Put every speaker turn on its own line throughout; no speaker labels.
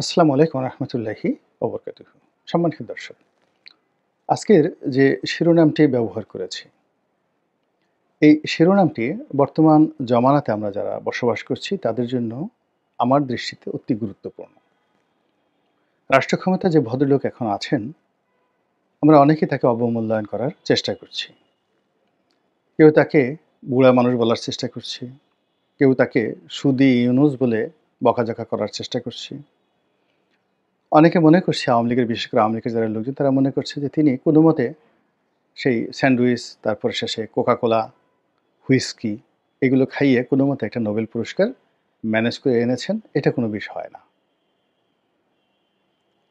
আসসালামু আলাইকুম রহমতুল্লাহি ওবরকাতুহু। সম্মানিত দর্শক, আজকের যে শিরোনামটি ব্যবহার করেছি, এই শিরোনামটি বর্তমান জমানাতে আমরা যারা বসবাস করছি তাদের জন্য আমার দৃষ্টিতে অতি গুরুত্বপূর্ণ। রাষ্ট্র ক্ষমতায় যে ভদ্রলোক এখন আছেন, আমরা অনেকেই তাকে অবমূল্যায়ন করার চেষ্টা করছি। কেউ তাকে বুড়া মানুষ বলার চেষ্টা করছি, কেউ তাকে সুদি ইউনুস বলে বকাঝকা করার চেষ্টা করছি। অনেকে মনে করছে আওয়ামী লীগের, বিশেষ করে আওয়ামী লীগের যারা লোকজন তারা মনে করছে যে তিনি কোনোমতে সেই স্যান্ডউইচ, তারপরে শেষে কোকা-কোলা, হুইস্কি এগুলো খাইয়ে কোনোমতে একটা নোবেল পুরস্কার ম্যানেজ করে এনেছেন। এটা কোনো বিষয় না।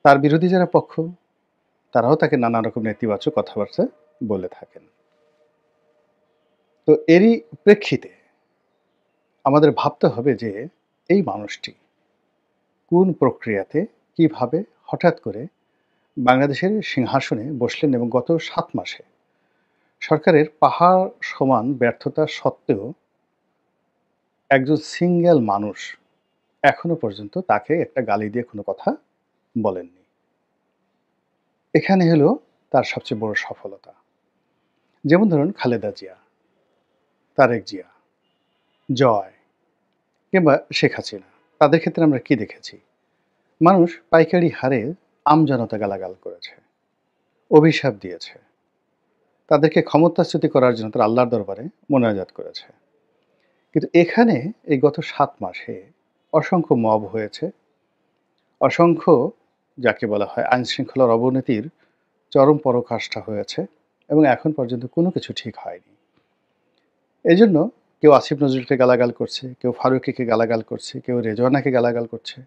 তার বিরোধী যারা পক্ষ, তারাও তাকে নানা রকম নেতিবাচক কথাবার্তা বলে থাকেন। তো এরই প্রেক্ষিতে আমাদের ভাবতে হবে যে এই মানুষটি কোন প্রক্রিয়াতে, কিভাবে হঠাৎ করে বাংলাদেশের সিংহাসনে বসলেন এবং গত ৭ মাসে সরকারের পাহাড় সমান ব্যর্থতা সত্ত্বেও একজন সিঙ্গেল মানুষ এখনো পর্যন্ত তাকে একটা গালি দিয়ে কোনো কথা বলেননি। এখানে হলো তার সবচেয়ে বড় সফলতা। যেমন ধরুন খালেদা জিয়া, তারেক জিয়া, জয় কিংবা শেখ হাসিনা। তাদের ক্ষেত্রে আমরা কি দেখেছি? মানুষ পাইকারি হারে আমজনতা গালাগাল করেছে, অভিশাপ দিয়েছে। তাদেরকে ক্ষমতাচ্যুতি করার জন্য তারা আল্লাহর দরবারে মোনাজাত করেছে। কিন্তু এখানে এই গত ৭ মাসে অসংখ্য মব হয়েছে, অসংখ্য যাকে বলা হয় আইনশৃঙ্খলার অবনতির চরম পরাকাষ্ঠা হয়েছে এবং এখন পর্যন্ত কোনো কিছু ঠিক হয়নি। এজন্য কেউ আসিফ নজরুলকে গালাগাল করছে, কেউ ফারুকীকে গালাগাল করছে, কেউ রেজওয়ানাকে গালাগাল করছে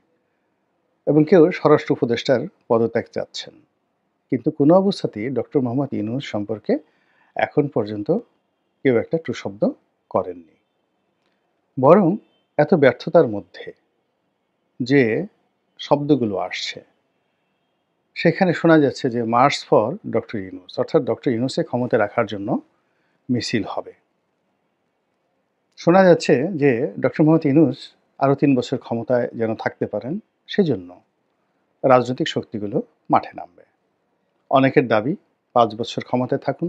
এবং কেউ স্বরাষ্ট্র উপদেষ্টার পদত্যাগ চাচ্ছেন। কিন্তু কোনো অবস্থাতেই ডক্টর মোহাম্মদ ইউনূস সম্পর্কে এখন পর্যন্ত কেউ একটা টু শব্দ করেননি। বরং এত ব্যর্থতার মধ্যে যে শব্দগুলো আসছে, সেখানে শোনা যাচ্ছে যে মার্চ ফর ডক্টর ইউনূস, অর্থাৎ ডক্টর ইউনূসকে ক্ষমতায় রাখার জন্য মিছিল হবে। শোনা যাচ্ছে যে ডক্টর মোহাম্মদ ইউনূস আরও ৩ বছর ক্ষমতায় যেন থাকতে পারেন, সেজন্য রাজনৈতিক শক্তিগুলো মাঠে নামবে। অনেকের দাবি ৫ বছর ক্ষমতায় থাকুন,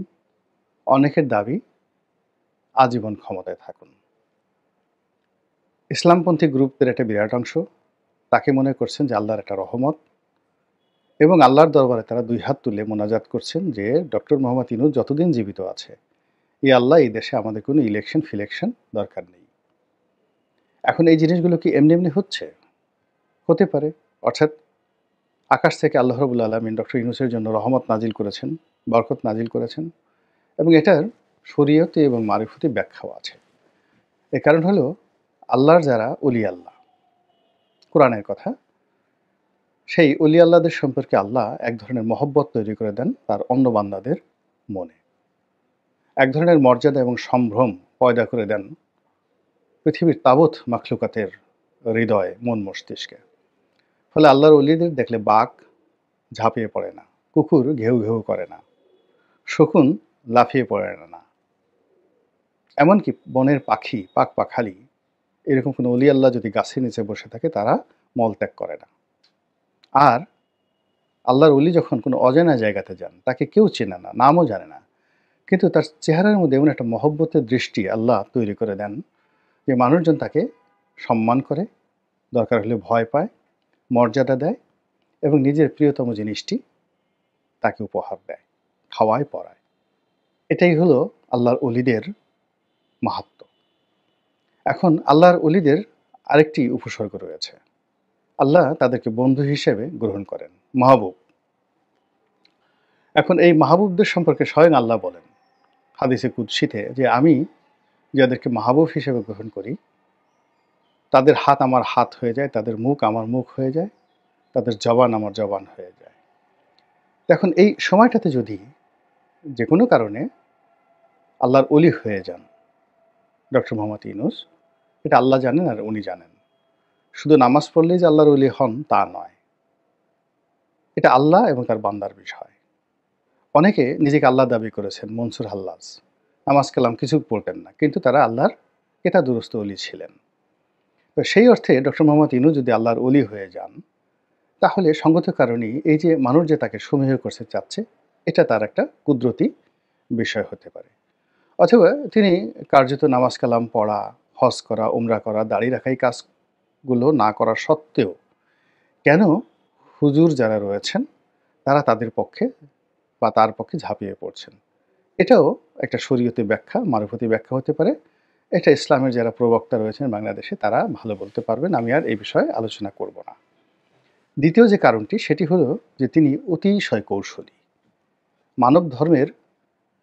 অনেকের দাবি আজীবন ক্ষমতায় থাকুন। ইসলামপন্থী গ্রুপদের একটা বিরাট অংশ তাকে মনে করছেন যে আল্লাহর একটা রহমত এবং আল্লাহর দরবারে তারা ২ হাত তুলে মোনাজাত করছেন যে ডক্টর মোহাম্মদ ইউনূস যতদিন জীবিত আছে, আল্লাহ এই দেশে আমাদের কোনো ইলেকশন ফিলেকশন দরকার নেই। এখন এই জিনিসগুলো কি এমনি এমনি হচ্ছে? হতে পারে। অর্থাৎ আকাশ থেকে আল্লাহ রাব্বুল আলামিন ডক্টর ইউনূসের জন্য রহমত নাজিল করেছেন, বরকত নাজিল করেছেন এবং এটার শরীয়তে এবং মারিফতি ব্যাখ্যাও আছে। এর কারণ হলো আল্লাহর যারা অলি আল্লাহ, কোরআনের কথা, সেই অলি আল্লাহদের সম্পর্কে আল্লাহ এক ধরনের মহব্বত তৈরি করে দেন তার অন্য বান্দাদের মনে। এক ধরনের মর্যাদা এবং সম্ভ্রম পয়দা করে দেন পৃথিবীর তাবৎ মাখলুকাতের হৃদয়ে, মন মস্তিষ্কে। ফলে আল্লাহর অলিদের দেখলে বাঘ ঝাঁপিয়ে পড়ে না, কুকুর ঘেউ ঘেউ করে না, শকুন লাফিয়ে পড়ে না, এমনকি বনের পাখি, পাখপাখালি এরকম কোনো অলি আল্লাহ যদি গাছের নিচে বসে থাকে তারা মলত্যাগ করে না। আর আল্লাহর অলি যখন কোনো অজানা জায়গাতে যান, তাকে কেউ চেনে না, নামও জানে না, কিন্তু তার চেহারার মধ্যে এমন একটা মহব্বতের দৃষ্টি আল্লাহ তৈরি করে দেন যে মানুষজন তাকে সম্মান করে, দরকার হলে ভয় পায়, মর্যাদা দেয় এবং নিজের প্রিয়তম জিনিসটি তাকে উপহার দেয়, খাওয়ায়, পরায়। এটাই হলো আল্লাহর অলিদের মাহাত্ম্য। এখন আল্লাহর অলিদের আরেকটি উপসর্গ রয়েছে। আল্লাহ তাদেরকে বন্ধু হিসেবে গ্রহণ করেন, মাহবুব। এখন এই মাহবুবদের সম্পর্কে স্বয়ং আল্লাহ বলেন হাদিসে কুদসিতে যে আমি যাদেরকে মাহবুব হিসেবে গ্রহণ করি, তাদের হাত আমার হাত হয়ে যায়, তাদের মুখ আমার মুখ হয়ে যায়, তাদের জবান আমার জবান হয়ে যায়। এখন এই সময়টাতে যদি যে কোনো কারণে আল্লাহর অলি হয়ে যান ডক্টর মোহাম্মদ ইউনূস, এটা আল্লাহ জানেন আর উনি জানেন। শুধু নামাজ পড়লেই যে আল্লাহর অলি হন তা নয়, এটা আল্লাহ এবং তার বান্দার বিষয়। অনেকে নিজেকে আল্লাহ দাবি করেছেন, মনসুর হাল্লাজ, নামাজ কালাম কিছু পড়তেন না, কিন্তু তারা আল্লাহর কেতাদুরস্ত অলি ছিলেন। তো সেই অর্থে ডক্টর মোহাম্মদ ইউনূস যদি আল্লাহর অলি হয়ে যান, তাহলে সঙ্গত কারণেই এই যে মানুষ যে তাকে সমীহ করতে চাচ্ছে, এটা তার একটা কুদরতি বিষয় হতে পারে। অথবা তিনি কার্যত নামাজ কালাম পড়া, হজ করা, উমরা করা, দাড়ি রাখা এই কাজগুলো না করা সত্ত্বেও কেন হুজুর যারা রয়েছেন তারা তাদের পক্ষে বা তার পক্ষে ঝাঁপিয়ে পড়ছেন। এটাও একটা শরীয়তি ব্যাখ্যা, মারফতি ব্যাখ্যা হতে পারে। এটা ইসলামের যারা প্রবক্তা রয়েছেন বাংলাদেশে তারা ভালো বলতে পারবেন। আমি আর এই বিষয়ে আলোচনা করব না। দ্বিতীয় যে কারণটি সেটি হলো যে তিনি অতিশয় কৌশলী। মানব ধর্মের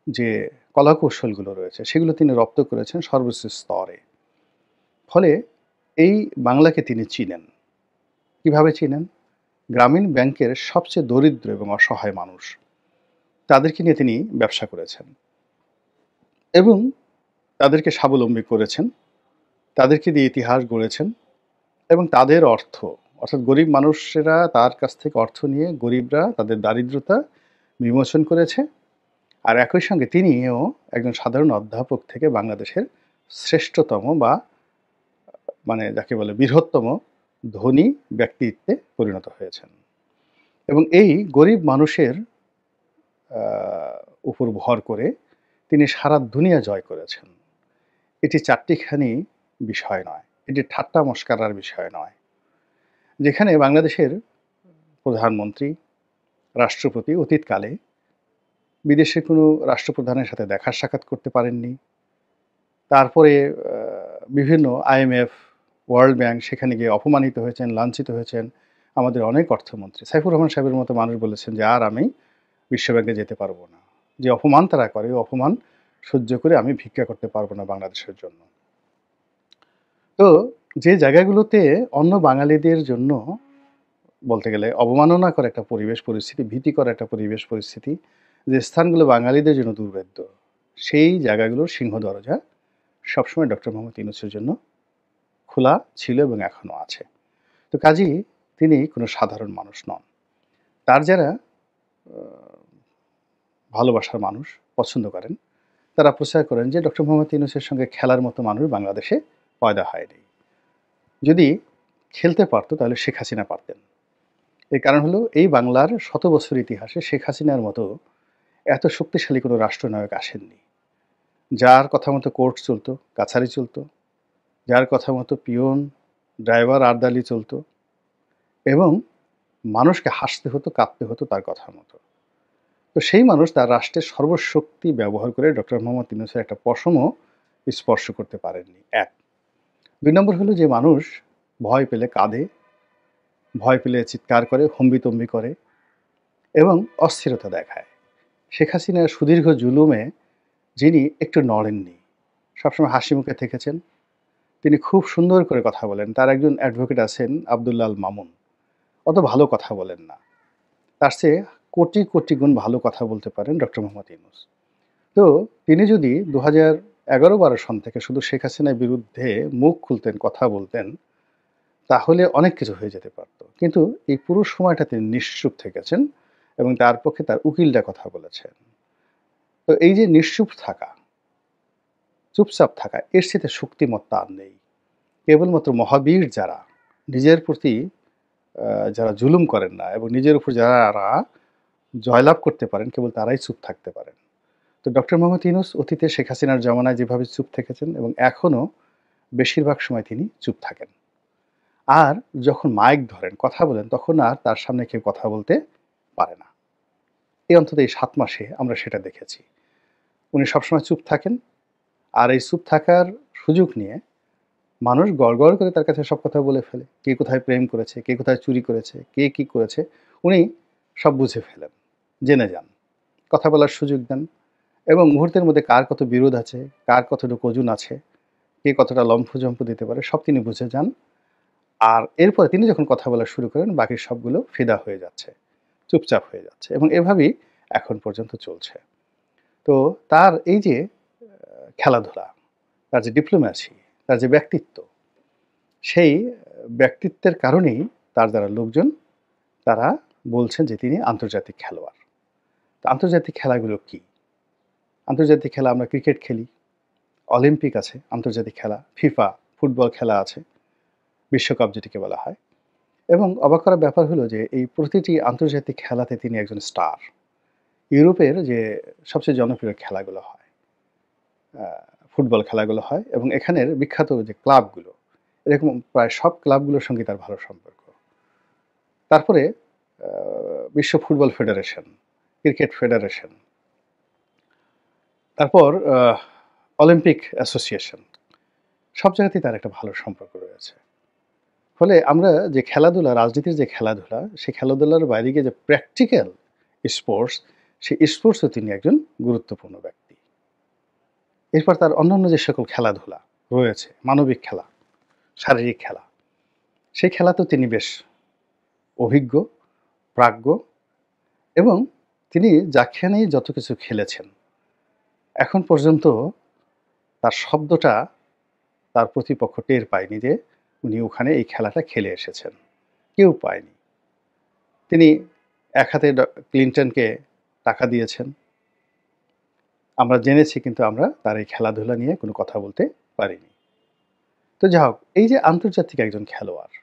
যে কলাকৌশলগুলো রয়েছে সেগুলো তিনি রপ্ত করেছেন সর্বোচ্চ স্তরে। ফলে এই বাংলাকে তিনি চিনেন। কিভাবে চিনেন? গ্রামীণ ব্যাংকের সবচেয়ে দরিদ্র এবং অসহায় মানুষ, তাদেরকে নিয়ে তিনি ব্যবসা করেছেন এবং তাদেরকে স্বাবলম্বী করেছেন, তাদেরকে দিয়ে ইতিহাস গড়েছেন এবং তাদের অর্থ, অর্থাৎ গরিব মানুষেরা তার কাছ থেকে অর্থ নিয়ে গরিবরা তাদের দারিদ্রতা বিমোচন করেছে। আর একই সঙ্গে তিনিও একজন সাধারণ অধ্যাপক থেকে বাংলাদেশের শ্রেষ্ঠতম বা মানে যাকে বলে বৃহত্তম ধনী ব্যক্তিত্বে পরিণত হয়েছেন। এবং এই গরিব মানুষের উপর ভর করে তিনি সারা দুনিয়া জয় করেছেন। এটি চারটিখানি বিষয় নয়, এটি ঠাট্টা মশকরার বিষয় নয়। যেখানে বাংলাদেশের প্রধানমন্ত্রী, রাষ্ট্রপতি অতীতকালে বিদেশের কোনো রাষ্ট্রপ্রধানের সাথে দেখা সাক্ষাৎ করতে পারেননি। তারপরে বিভিন্ন IMF, ওয়ার্ল্ড ব্যাংক সেখানে গিয়ে অপমানিত হয়েছেন, লাঞ্ছিত হয়েছেন। আমাদের অনেক অর্থমন্ত্রী সাইফুর রহমান সাহেবের মতো মানুষ বলেছেন যে আর আমি বিশ্বব্যাংকে যেতে পারবো না। যে অপমান তারা করে ওই অপমান সহ্য করে আমি ভিক্ষা করতে পারবো না বাংলাদেশের জন্য। তো যে জায়গাগুলোতে অন্য বাঙালিদের জন্য বলতে গেলে অবমাননাকর একটা পরিবেশ পরিস্থিতি, ভীতিকর একটা পরিবেশ পরিস্থিতি, যে স্থানগুলো বাঙালিদের জন্য দুর্ভেদ্য, সেই জায়গাগুলোর সিংহ দরজা সবসময় ডক্টর মোহাম্মদ ইউনূসের জন্য খোলা ছিল এবং এখনো আছে। তো কাজেই তিনি কোনো সাধারণ মানুষ নন। তার যারা ভালোবাসার মানুষ পছন্দ করেন, তারা প্রচার করেন যে ডক্টর মোহাম্মদ ইউনূসের সঙ্গে খেলার মতো মানুষ বাংলাদেশে পয়দা হয়নি। যদি খেলতে পারতো তাহলে শেখ হাসিনা পারতেন। এর কারণ হলো এই বাংলার শত বছর ইতিহাসে শেখ হাসিনার মতো এত শক্তিশালী কোনো রাষ্ট্রনায়ক আসেননি। যার কথা মতো কোর্ট চলতো, কাছারি চলতো, যার কথা মতো পিয়ন, ড্রাইভার, আর্দালি চলতো এবং মানুষকে হাসতে হতো, কাঁদতে হতো তার কথা মতো। তো সেই মানুষ তার রাষ্ট্রের সর্বশক্তি ব্যবহার করে ডক্টর মোহাম্মদ ইউনূসের একটা পশমও স্পর্শ করতে পারেননি। ১। ২ নম্বর হলো যে মানুষ ভয় পেলে কাঁদে, ভয় পেলে চিৎকার করে, হম্বিতম্বি করে এবং অস্থিরতা দেখায়। শেখ হাসিনার সুদীর্ঘ জুলুমে যিনি একটু নড়েননি, সবসময় হাসি মুখে থেকেছেন। তিনি খুব সুন্দর করে কথা বলেন। তার একজন অ্যাডভোকেট আছেন আব্দুল্লাহ আল মামুন। অত ভালো কথা বলেন না। তার চেয়ে কোটি, কোটি গুণ ভালো কথা বলতে পারেন ডক্টর মোহাম্মদ ইউনূস। তো তিনি যদি ২০১১-১২ সন থেকে শুধু শেখ হাসিনার বিরুদ্ধে মুখ খুলতেন, কথা বলতেন, তাহলে অনেক কিছু হয়ে যেতে পারত। কিন্তু এই পুরো সময়টা তিনি নিশ্চুপ থেকেছেন এবং তার পক্ষে তার উকিলরা কথা বলেছেন। তো এই যে নিশ্চুপ থাকা, চুপচাপ থাকা, এর চেয়ে শক্তিমত্তা আর নেই। কেবলমাত্র মহাবীর যারা নিজের প্রতি যারা জুলুম করেন না এবং নিজের উপর যারা জয়লাভ করতে পারেন কেবল তারাই চুপ থাকতে পারেন। তো ডক্টর মোহাম্মদ ইউনূস অতীতে শেখ হাসিনার জমানায় যেভাবে চুপ থেকেছেন এবং এখনও বেশিরভাগ সময় তিনি চুপ থাকেন। আর যখন মাইক ধরেন, কথা বলেন, তখন আর তার সামনে কেউ কথা বলতে পারে না। এই অন্তত এই ৭ মাসে আমরা সেটা দেখেছি। উনি সবসময় চুপ থাকেন। আর এই চুপ থাকার সুযোগ নিয়ে মানুষ গড় করে তার কাছে সব কথা বলে ফেলে। কে কোথায় প্রেম করেছে, কে কোথায় চুরি করেছে, কে কী করেছে, উনি সব বুঝে ফেলেন, জেনে যান। কথা বলার সুযোগ দেন এবং মুহূর্তের মধ্যে কার কত বিরোধ আছে, কার কতটুকু ওজন আছে, কে কতটা লম্ফ-ঝম্প দিতে পারে সব তিনি বুঝে যান। আর এরপরে তিনি যখন কথা বলা শুরু করেন বাকি সবগুলো ফিদা হয়ে যাচ্ছে, চুপচাপ হয়ে যাচ্ছে এবং এভাবেই এখন পর্যন্ত চলছে। তো তার এই যে খেলাধুলা, তার যে ডিপ্লোম্যাসি, তার যে ব্যক্তিত্ব, সেই ব্যক্তিত্বের কারণেই তার যারা লোকজন তারা বলছেন যে তিনি আন্তর্জাতিক খেলোয়াড়। তো আন্তর্জাতিক খেলাগুলো কী? আন্তর্জাতিক খেলা আমরা ক্রিকেট খেলি, অলিম্পিক আছে, আন্তর্জাতিক খেলা, ফিফা ফুটবল খেলা আছে, বিশ্বকাপ যেটিকে বলা হয়। এবং অবাক করার ব্যাপার হলো যে এই প্রতিটি আন্তর্জাতিক খেলাতে তিনি একজন স্টার। ইউরোপের যে সবচেয়ে জনপ্রিয় খেলাগুলো হয়, আ ফুটবল খেলাগুলো হয় এবং এখানের বিখ্যাত যে ক্লাবগুলো, এরকম প্রায় সব ক্লাবগুলোর সঙ্গে তার ভালো সম্পর্ক। তারপরে আ বিশ্ব ফুটবল ফেডারেশন, ক্রিকেট ফেডারেশন, তারপর অলিম্পিক অ্যাসোসিয়েশন, সব জায়গাতেই তার একটা ভালো সম্পর্ক রয়েছে। ফলে আমরা যে খেলাধুলা, রাজনীতির যে খেলাধুলা, সেই খেলাধুলার বাইরে গিয়ে যে প্র্যাকটিক্যাল স্পোর্টস, সেই স্পোর্টসও তিনি একজন গুরুত্বপূর্ণ ব্যক্তি। এরপর তার অন্যান্য যে সকল খেলাধুলা রয়েছে, মানবিক খেলা, শারীরিক খেলা, সেই খেলাতেও তিনি বেশ অভিজ্ঞ, প্রাজ্ঞ এবং তিনি যেখানেই যত কিছু খেলেছেন, এখন পর্যন্ত তার শব্দটা তার প্রতিপক্ষ টের পায়নি যে উনি ওখানে এই খেলাটা খেলে এসেছেন। কেউ পায়নি। তিনি এক হাতে ক্লিনটনকে টাকা দিয়েছেন। আমরা জেনেছি কিন্তু আমরা তার এই খেলাধুলা নিয়ে কোনো কথা বলতে পারিনি। তো যাই হোক, এই যে আন্তর্জাতিক একজন খেলোয়াড়,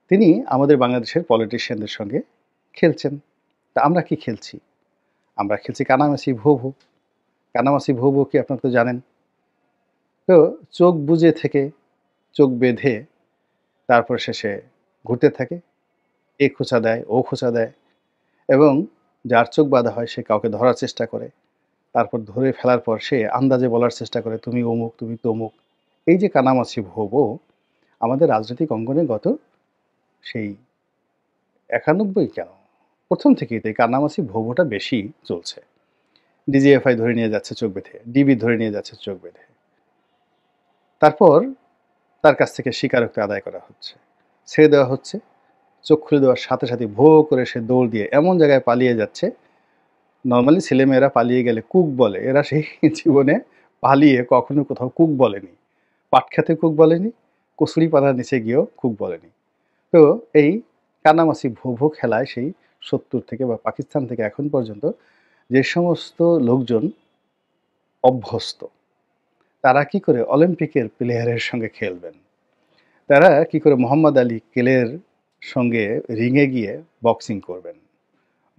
তিনি আমাদের বাংলাদেশের পলিটিশিয়ানদের সঙ্গে খেলছেন। তা আমরা কি খেলছি? আমরা খেলছি কানামাছি ভো-ভো। কানামাছি ভো-ভো কি আপনারা তো জানেন। তো চোখ বুজে থেকে চোখ বেঁধে তারপর শেষে ঘুরতে থাকে। এ খোঁচা দেয়, ও খোঁচা দেয় এবং যার চোখ বাঁধা হয় সে কাউকে ধরার চেষ্টা করে। তারপর ধরে ফেলার পর সে আন্দাজে বলার চেষ্টা করে, "তুমি অমুক, তুমি তমুক।" এই যে কানামাছি ভোঁ-বো আমাদের রাজনৈতিক অঙ্গনে গত সেই ৯১ কেন? ১ম থেকেই তো এই কানামাছি ভোঁ-ভোঁটা বেশি চলছে। ডিজিএফআই ধরে নিয়ে যাচ্ছে চোখ বেঁধে, ডিবি ধরে নিয়ে যাচ্ছে চোখ বেঁধে। তারপর তার কাছ থেকে স্বীকারোক্তি আদায় করা হচ্ছে। ছেড়ে দেওয়া হচ্ছে। চোখ খুলে দেওয়ার সাথে, সাথে ভোঁ করে সে দৌড় দিয়ে এমন জায়গায় পালিয়ে যাচ্ছে, নরমালি ছেলেমেয়েরা পালিয়ে গেলে কুক বলে। এরা সেই জীবনে পালিয়ে কখনো কোথাও কুক বলেনি। পাট খেতে কুক বলেনি, কচুরিপানার নিচে গিয়েও কুক বলেনি। তো এই কানামাছি ভো-ভো খেলায় সেই ৭০ থেকে বা পাকিস্তান থেকে এখন পর্যন্ত যে সমস্ত লোকজন অভ্যস্ত, তারা কি করে অলিম্পিকের প্লেয়ারের সঙ্গে খেলবেন? তারা কি করে মোহাম্মদ আলী কেলের সঙ্গে রিংয়ে গিয়ে বক্সিং করবেন?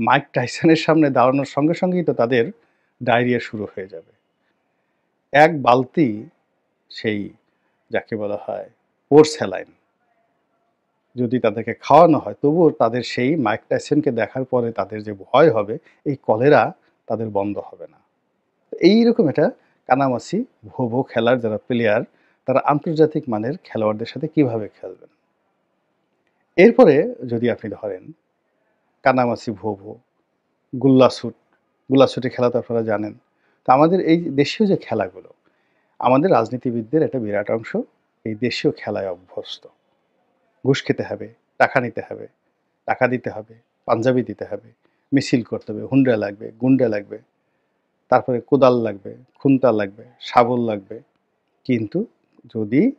মাইক টাইসনের সামনে দাঁড়ানোর সঙ্গে সঙ্গেই তো তাদের ডায়রিয়া শুরু হয়ে যাবে। এক বালতি সেই যাকে বলা হয় পোরস্যালাইন যদি তাদেরকে খাওয়ানো হয়, তবুও তাদের সেই মাইক টাইসনকে দেখার পরে তাদের যে ভয় হবে, এই কলেরা তাদের বন্ধ হবে না। এইরকম একটা কানামাছি ভো-ভো খেলার যারা প্লেয়ার, তারা আন্তর্জাতিক মানের খেলোয়াড়দের সাথে কিভাবে খেলবেন? এরপরে যদি আপনি ধরেন কানামাছি ভো-ভো, গুল্লাছুট, গুল্লাছুটের খেলা তো আপনারা জানেন। তো আমাদের এই দেশীয় যে খেলাগুলো, আমাদের রাজনীতিবিদদের একটা বিরাট অংশ এই দেশীয় খেলায় অভ্যস্ত। ঘুষ খেতে হবে, টাকা নিতে হবে, টাকা দিতে হবে, পাঞ্জাবি দিতে হবে, মিছিল করতে হবে, হুন্ডা লাগবে, গুন্ডা লাগবে, তারপরে কোদাল লাগবে, খুন্তা লাগবে, শাবল লাগবে। কিন্তু যদি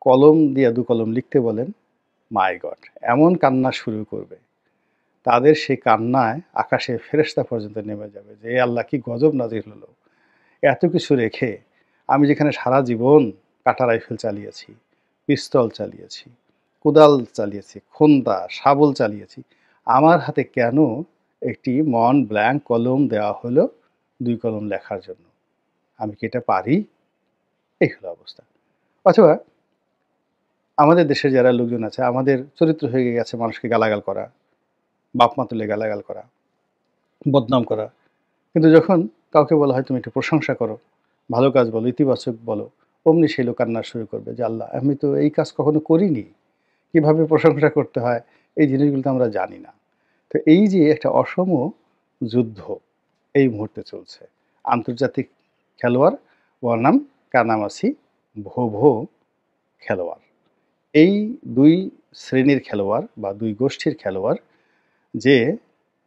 কলম দিয়ে ২ কলম লিখতে বলেন, মাই গড! এমন কান্না শুরু করবে, তাদের সেই কান্নায় আকাশে ফেরেশতা পর্যন্ত নেমে যাবে যে, "এ আল্লাহ কি গজব নাজিল হলো! এত কিছু রেখে আমি যেখানে সারা জীবন কাঁটা রাইফেল চালিয়েছি, পিস্তল চালিয়েছি, কোদাল চালিয়েছি, খোন্তা, শাবল চালিয়েছি, আমার হাতে কেন একটি মন ব্ল্যাংক কলম দেওয়া হলো ২ কলম লেখার জন্য? আমি কি এটা পারি?" এই হলো অবস্থা। অথবা আমাদের দেশের যারা লোকজন আছে, আমাদের চরিত্র হয়ে গেছে মানুষকে গালাগাল করা, বাপ মা তুলে গালাগাল করা, বদনাম করা। কিন্তু যখন কাউকে বলা হয় তুমি একটু প্রশংসা করো, ভালো কাজ বলো, ইতিবাচক বলো, অমনি সেই লোক কান্না শুরু করবে যে, "আল্লাহ আমি তো এই কাজ কখনো করিনি। কিভাবে প্রশংসা করতে হয় এই জিনিসগুলো তো আমরা জানি না।" তো এই যে একটা অসম যুদ্ধ এই মুহূর্তে চলছে। আন্তর্জাতিক খেলোয়াড় বনাম কানামাছি ভো-ভো খেলোয়াড়। এই ২ শ্রেণীর খেলোয়াড় বা ২ গোষ্ঠীর খেলোয়াড় যে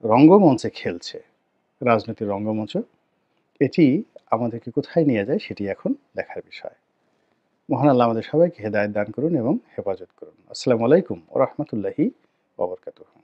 রঙ্গমঞ্চে খেলছে, রাজনীতির রঙ্গমঞ্চ, এটি আমাদেরকে কোথায় নিয়ে যায় সেটি এখন দেখার বিষয়। মহান আল্লাহ আমাদের সবাইকে হেদায়েত দান করুন এবং হেফাজত করুন। আসসালামু আলাইকুম ওয়া রাহমাতুল্লাহি ওয়া বারাকাতুহু।